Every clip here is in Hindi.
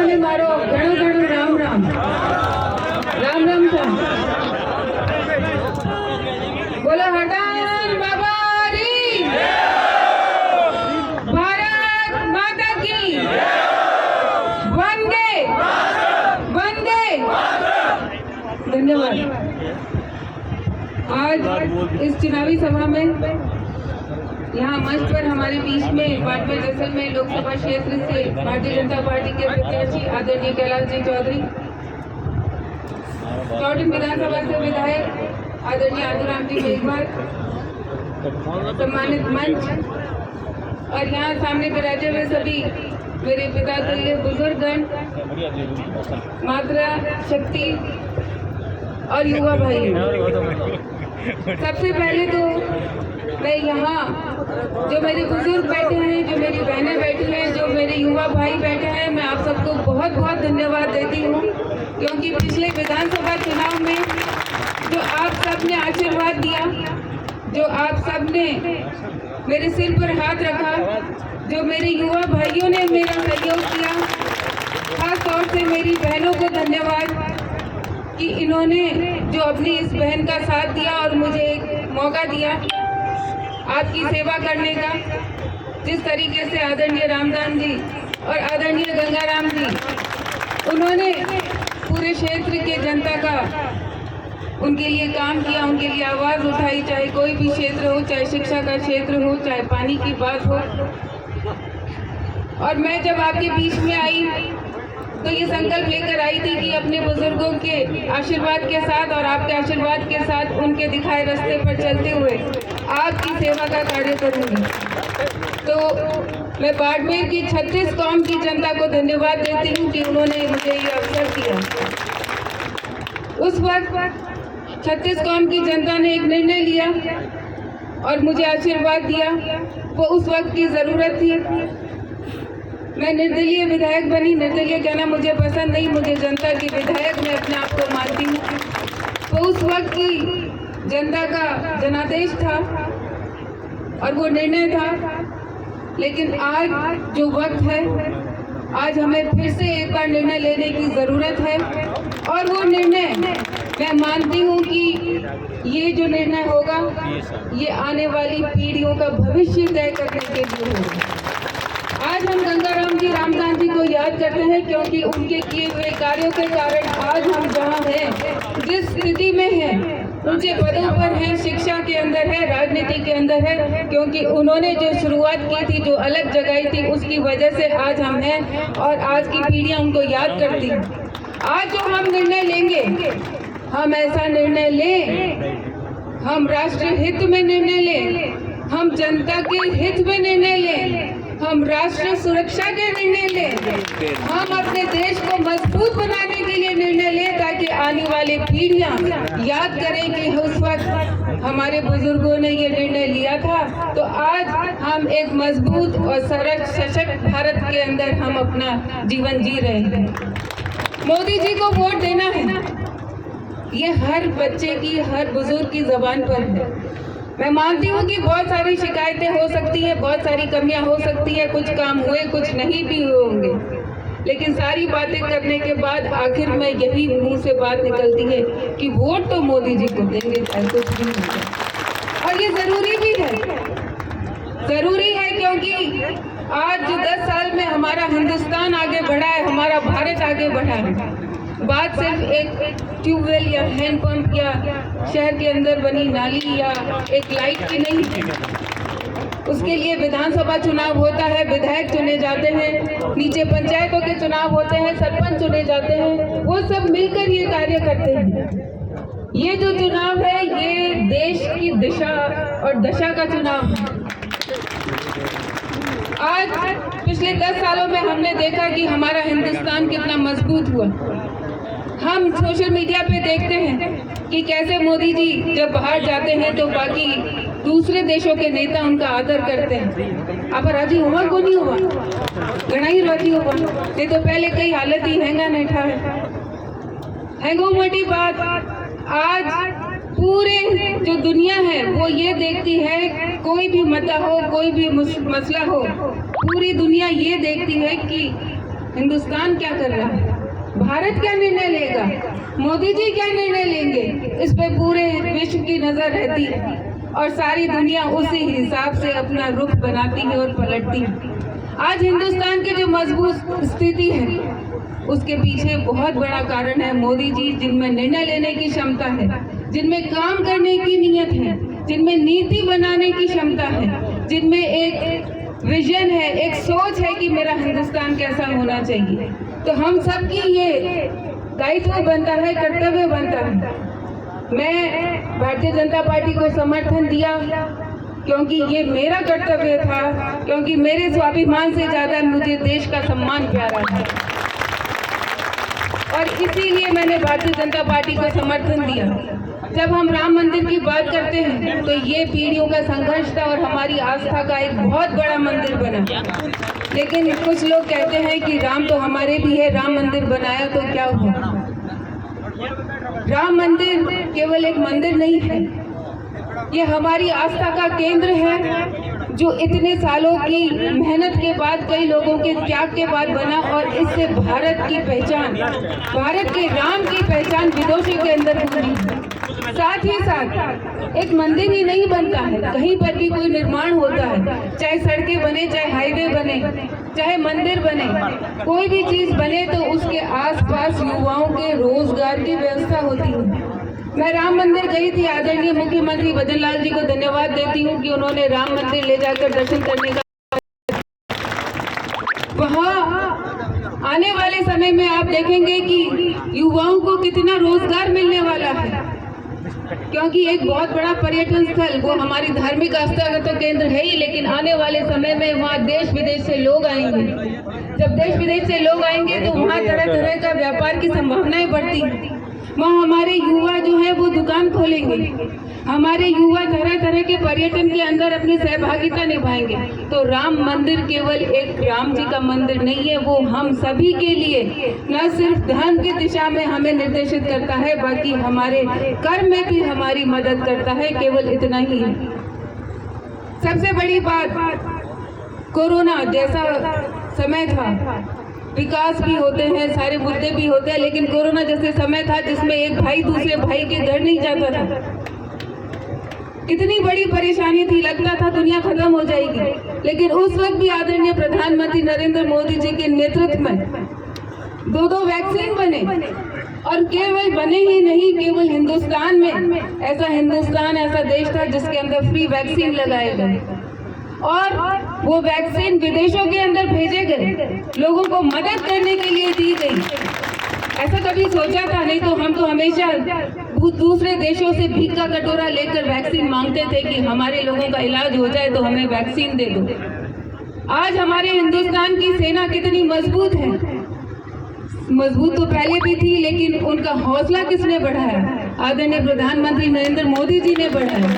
ने मारो घणो घणो राम राम राम राम था। बोलो हरदान बाबा री, भारत माता की, वंदे वंदे। धन्यवाद। आज इस चुनावी सभा में यहाँ मंच पर हमारे बीच में बाटवा जैसलमेर लोकसभा क्षेत्र से भारतीय जनता पार्टी के प्रत्याशी आदरणीय कैलाश जी चौधरी, चौटिन विधानसभा से विधायक आदरणीय आदुराम जी मेघवाल, सम्मानित मंच और यहाँ सामने विराजे हुए सभी मेरे पिता तुल्य बुजुर्गगण, मात्रा शक्ति और युवा भाई। सबसे पहले तो मैं यहाँ जो मेरे बुजुर्ग बैठे हैं, जो मेरी बहनें बैठी हैं, जो मेरे युवा भाई बैठे हैं, मैं आप सबको बहुत बहुत धन्यवाद देती हूँ, क्योंकि पिछले विधानसभा चुनाव में जो आप सबने आशीर्वाद दिया, जो आप सबने मेरे सिर पर हाथ रखा, जो मेरे युवा भाइयों ने मेरा सहयोग किया, खास तौर से मेरी बहनों को धन्यवाद कि इन्होंने जो अपनी इस बहन का साथ दिया और मुझे एक मौका दिया आपकी सेवा करने का। जिस तरीके से आदरणीय रामदान जी और आदरणीय गंगाराम जी, उन्होंने पूरे क्षेत्र के जनता का उनके लिए काम किया, उनके लिए आवाज़ उठाई, चाहे कोई भी क्षेत्र हो, चाहे शिक्षा का क्षेत्र हो, चाहे पानी की बात हो। और मैं जब आपके बीच में आई तो ये संकल्प लेकर आई थी कि अपने बुजुर्गों के आशीर्वाद के साथ और आपके आशीर्वाद के साथ उनके दिखाए रास्ते पर चलते हुए आपकी सेवा का कार्य करूंगी। तो मैं बाड़मेर की 36 कौम की जनता को धन्यवाद देती हूँ कि उन्होंने मुझे ये अवसर दिया। उस वक्त 36 कौम की जनता ने एक निर्णय लिया और मुझे आशीर्वाद दिया, वो उस वक्त की ज़रूरत थी। मैं निर्दलीय विधायक बनी। निर्दलीय कहना मुझे पसंद नहीं, मुझे जनता की विधायक मैं अपने आप को मानती हूँ। तो उस वक्त की जनता का जनादेश था और वो निर्णय था। लेकिन आज जो वक्त है, आज हमें फिर से एक बार निर्णय लेने की ज़रूरत है और वो निर्णय मैं मानती हूँ कि ये जो निर्णय होगा ये आने वाली पीढ़ियों का भविष्य तय करने के लिए होगा। आज हम गंगाराम जी, रामदान जी को याद करते हैं क्योंकि उनके किए हुए कार्यों के कारण आज हम जहाँ हैं, जिस स्थिति में हैं, ऊंचे पदों पर हैं, शिक्षा के अंदर है, राजनीति के अंदर है, क्योंकि उन्होंने जो शुरुआत की थी, जो अलग जगाई थी, उसकी वजह से आज हम हैं और आज की पीढ़ियाँ उनको याद करती हैं। आज जो हम निर्णय लेंगे, हम ऐसा निर्णय लें, हम राष्ट्र हित में निर्णय लें, हम जनता के हित में निर्णय लें, हम राष्ट्रीय सुरक्षा के निर्णय लें, हम अपने देश को मजबूत बनाने के लिए निर्णय लें, ताकि आने वाली पीढ़ियां याद करें कि उस वक्त हमारे बुजुर्गों ने ये निर्णय लिया था। तो आज हम एक मजबूत और सशक्त भारत के अंदर हम अपना जीवन जी रहे हैं। मोदी जी को वोट देना है, ये हर बच्चे की, हर बुजुर्ग की जबान पर है। मैं मानती हूँ कि बहुत सारी शिकायतें हो सकती हैं, बहुत सारी कमियां हो सकती हैं, कुछ काम हुए, कुछ नहीं भी हुए होंगे, लेकिन सारी बातें करने के बाद आखिर में यही मुंह से बात निकलती है कि वोट तो मोदी जी को देंगे, चाहे कुछ भी हो जाए। और ये जरूरी भी है, जरूरी है, क्योंकि आज जो 10 साल में हमारा हिंदुस्तान आगे बढ़ा है, हमारा भारत आगे बढ़ा है, बात सिर्फ एक ट्यूबवेल या हैंडपंप या शहर के अंदर बनी नाली या एक लाइट की नहीं है। उसके लिए विधानसभा चुनाव होता है, विधायक चुने जाते हैं, नीचे पंचायतों के चुनाव होते हैं, सरपंच चुने जाते हैं, वो सब मिलकर ये कार्य करते हैं। ये जो चुनाव है, ये देश की दिशा और दशा का चुनाव है। आज पिछले 10 सालों में हमने देखा कि हमारा हिंदुस्तान कितना मजबूत हुआ। हम सोशल मीडिया पे देखते हैं कि कैसे मोदी जी जब बाहर जाते हैं तो बाकी दूसरे देशों के नेता उनका आदर करते हैं। आप राजी हुआ को नहीं हुआ, घना ही राजी हुआ, नहीं तो पहले कई हालत ही हैंगा नहीं था। हैंगो मोटी बात, आज पूरे जो दुनिया है वो ये देखती है, कोई भी मुद्दा हो, कोई भी मसला हो, पूरी दुनिया ये देखती है कि हिंदुस्तान क्या कर रहा है, भारत क्या निर्णय लेगा, मोदी जी क्या निर्णय लेंगे, इस पे पूरे विश्व की नजर रहती है और सारी दुनिया उसी हिसाब से अपना रुख बनाती है और पलटती है। आज हिंदुस्तान की जो मजबूत स्थिति है उसके पीछे बहुत बड़ा कारण है मोदी जी, जिनमें निर्णय लेने की क्षमता है, जिनमें काम करने की नीयत है, जिनमें नीति बनाने की क्षमता है, जिनमें एक विजन है, एक सोच है कि मेरा हिंदुस्तान कैसा होना चाहिए। तो हम सबकी ये दायित्व बनता है, कर्तव्य बनता है। मैं भारतीय जनता पार्टी को समर्थन दिया क्योंकि ये मेरा कर्तव्य था, क्योंकि मेरे स्वाभिमान से ज्यादा मुझे देश का सम्मान प्यारा है और इसीलिए मैंने भारतीय जनता पार्टी को समर्थन दिया। जब हम राम मंदिर की बात करते हैं तो ये पीढ़ियों का संघर्ष था और हमारी आस्था का एक बहुत बड़ा मंदिर बना। लेकिन कुछ लोग कहते हैं कि राम तो हमारे भी है, राम मंदिर बनाया तो क्या हुआ। राम मंदिर केवल एक मंदिर नहीं है, ये हमारी आस्था का केंद्र है जो इतने सालों की मेहनत के बाद, कई लोगों के त्याग के बाद बना और इससे भारत की पहचान, भारत के राम की पहचान विदेशों के अंदर हुई। साथ ही साथ एक मंदिर ही नहीं बनता है, कहीं पर भी कोई निर्माण होता है, चाहे सड़कें बने, चाहे हाईवे बने, चाहे मंदिर बने, कोई भी चीज बने तो उसके आसपास युवाओं के रोजगार की व्यवस्था होती है। मैं राम मंदिर गई थी, आदरणीय मुख्यमंत्री भजन लाल जी को धन्यवाद देती हूँ कि उन्होंने राम मंदिर ले जाकर दर्शन करने का। वहाँ आने वाले समय में आप देखेंगे कि युवाओं को कितना रोजगार मिलने वाला है, क्योंकि एक बहुत बड़ा पर्यटन स्थल, वो हमारी धार्मिक आस्था का तो केंद्र है ही, लेकिन आने वाले समय में वहाँ देश विदेश से लोग आएंगे। जब देश विदेश से लोग आएंगे तो वहाँ तरह तरह का व्यापार की संभावनाएं बढ़ती हैं। वहाँ हमारे युवा जो है वो दुकान खोलेंगे, हमारे युवा तरह तरह के पर्यटन के अंदर अपनी सहभागिता निभाएंगे। तो राम मंदिर केवल एक राम जी का मंदिर नहीं है, वो हम सभी के लिए न सिर्फ धर्म की दिशा में हमें निर्देशित करता है, बल्कि हमारे कर्म में भी हमारी मदद करता है। केवल इतना ही है। सबसे बड़ी बात, कोरोना जैसा समय था, विकास भी होते हैं, सारे मुद्दे भी होते हैं, लेकिन कोरोना जैसे समय था जिसमें एक भाई दूसरे भाई के घर नहीं जाता था। कितनी बड़ी परेशानी थी, लगता था दुनिया खत्म हो जाएगी, लेकिन उस वक्त भी आदरणीय प्रधानमंत्री नरेंद्र मोदी जी के नेतृत्व में 2 वैक्सीन बने और केवल बने ही नहीं, केवल हिंदुस्तान में ऐसा देश था जिसके अंदर फ्री वैक्सीन लगाए गए और वो वैक्सीन विदेशों के अंदर भेजे गए, लोगों को मदद करने के लिए दी गई। ऐसा कभी सोचा था नहीं, तो हम तो हमेशा दूसरे देशों से भीख का कटोरा लेकर वैक्सीन मांगते थे कि हमारे लोगों का इलाज हो जाए तो हमें वैक्सीन दे दो। आज हमारे हिंदुस्तान की सेना कितनी मजबूत है, मजबूत तो पहले भी थी, लेकिन उनका हौसला किसने बढ़ाया? आदरणीय प्रधानमंत्री नरेंद्र मोदी जी ने बढ़ाया।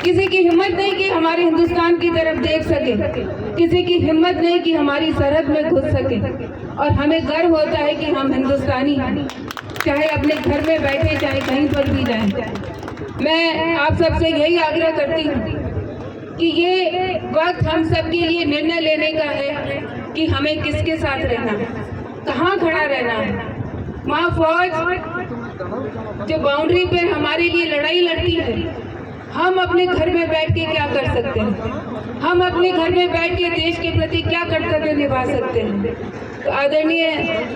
किसी की हिम्मत नहीं कि हमारे हिंदुस्तान की तरफ देख सके, किसी की हिम्मत नहीं कि हमारी सरहद में घुस सके, और हमें गर्व होता है कि हम हिंदुस्तानी हैं, चाहे अपने घर में बैठे, चाहे कहीं पर भी जाएं। मैं आप सबसे यही आग्रह करती हूँ कि ये वक्त हम सबके लिए निर्णय लेने का है कि हमें किसके साथ रहना है, कहाँ खड़ा रहना है। वहाँ फौज जो बाउंड्री पे हमारे लिए लड़ाई लड़ती है, हम अपने घर में बैठ के क्या कर सकते हैं? हम अपने घर में बैठ के देश के प्रति क्या कर्तव्य निभा सकते हैं? तो आदरणीय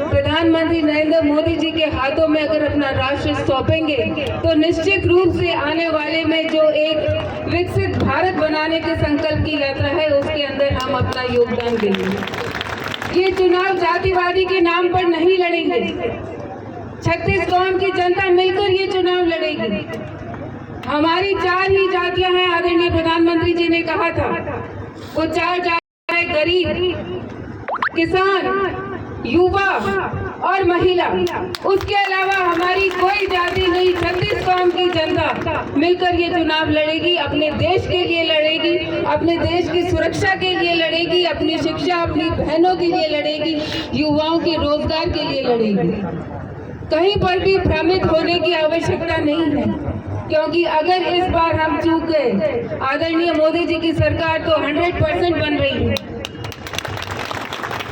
प्रधानमंत्री नरेंद्र मोदी जी के हाथों में अगर अपना राष्ट्र सौंपेंगे तो निश्चित रूप से आने वाले में जो एक विकसित भारत बनाने के संकल्प की यात्रा है उसके अंदर हम अपना योगदान देंगे। ये चुनाव जातिवादी के नाम पर नहीं लड़ेंगे, 36 कौम की जनता मिलकर ये चुनाव लड़ेगी। हमारी 4 ही जातियां हैं, आदरणीय प्रधानमंत्री जी ने कहा था, वो 4 जातियां, गरीब, किसान, युवा और महिला, उसके अलावा हमारी कोई जाति नहीं। 36 कौम की जनता मिलकर ये चुनाव लड़ेगी, अपने देश के लिए लड़ेगी, अपने देश की सुरक्षा के लिए लड़ेगी, अपनी शिक्षा, अपनी बहनों के लिए लड़ेगी, युवाओं के रोजगार के लिए लड़ेगी। कहीं पर भी भ्रमित होने की आवश्यकता नहीं है, क्योंकि अगर इस बार हम चूक गए, आदरणीय मोदी जी की सरकार तो 100% बन रही है,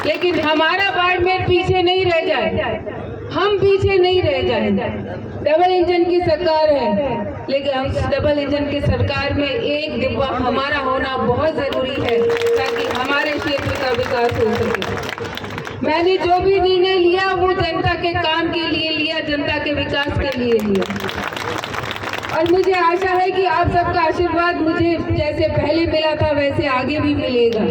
लेकिन हमारा बाड़मेर पीछे नहीं रह जाए, हम पीछे नहीं रह जाए। डबल इंजन की सरकार है, लेकिन हम डबल इंजन की सरकार में एक डिब्बा हमारा होना बहुत जरूरी है, ताकि हमारे क्षेत्र का विकास हो सके। मैंने जो भी निर्णय लिया वो जनता के काम के लिए लिया, जनता के विकास के लिए लिया, और मुझे आशा है कि आप सबका आशीर्वाद मुझे जैसे पहले मिला था वैसे आगे भी मिलेगा।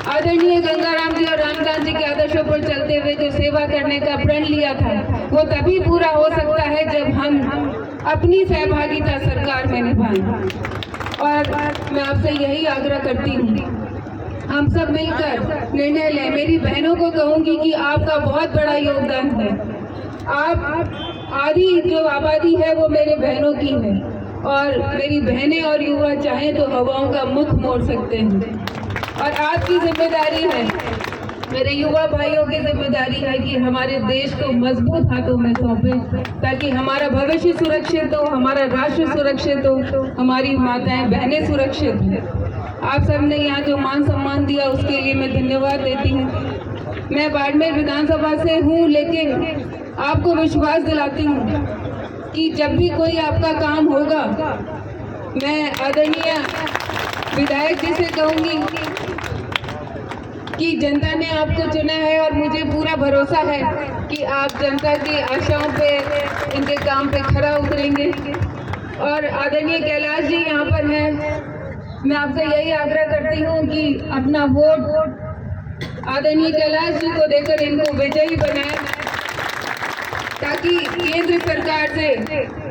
आदरणीय गंगाराम जी और रामदास जी के आदर्शों पर चलते हुए जो सेवा करने का प्रण लिया था वो तभी पूरा हो सकता है जब हम अपनी सहभागिता सरकार में निभाएं। और मैं आपसे यही आग्रह करती हूँ, हम सब मिलकर निर्णय लें। मेरी बहनों को कहूँगी कि आपका बहुत बड़ा योगदान है। आप आधी जो आबादी है वो मेरे बहनों की है, और मेरी बहनें और युवा चाहें तो हवाओं का मुख मोड़ सकते हैं, और आपकी जिम्मेदारी है, मेरे युवा भाइयों की जिम्मेदारी है कि हमारे देश को मजबूत हाथों में सौंपें, ताकि हमारा भविष्य सुरक्षित हो, हमारा राष्ट्र सुरक्षित हो, हमारी माताएं बहनें सुरक्षित हो। आप सबने यहाँ जो मान सम्मान दिया उसके लिए मैं धन्यवाद देती हूँ। मैं बाड़मेर विधानसभा से हूँ, लेकिन आपको विश्वास दिलाती हूँ कि जब भी कोई आपका काम होगा, मैं आदरणीय विधायक जी से कहूँगी कि जनता ने आपको चुना है, और मुझे पूरा भरोसा है कि आप जनता की आशाओं पे, इनके काम पे खरा उतरेंगे। और आदरणीय कैलाश जी यहाँ पर हैं, मैं आपसे यही आग्रह करती हूँ कि अपना वोट आदरणीय कैलाश जी को देकर इनको विजयी बनाएं, ताकि केंद्र सरकार से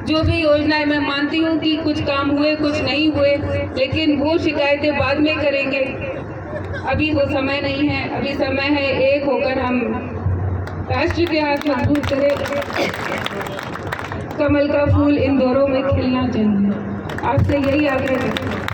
जो भी योजनाएं, मैं मानती हूँ कि कुछ काम हुए कुछ नहीं हुए, लेकिन वो शिकायतें बाद में करेंगे, अभी वो समय नहीं है। अभी समय है एक होकर हम राष्ट्र के हाथ मजबूत करें। कमल का फूल इन दौरों में खिलना चाहिए। आपसे यही आग्रह करती हूँ।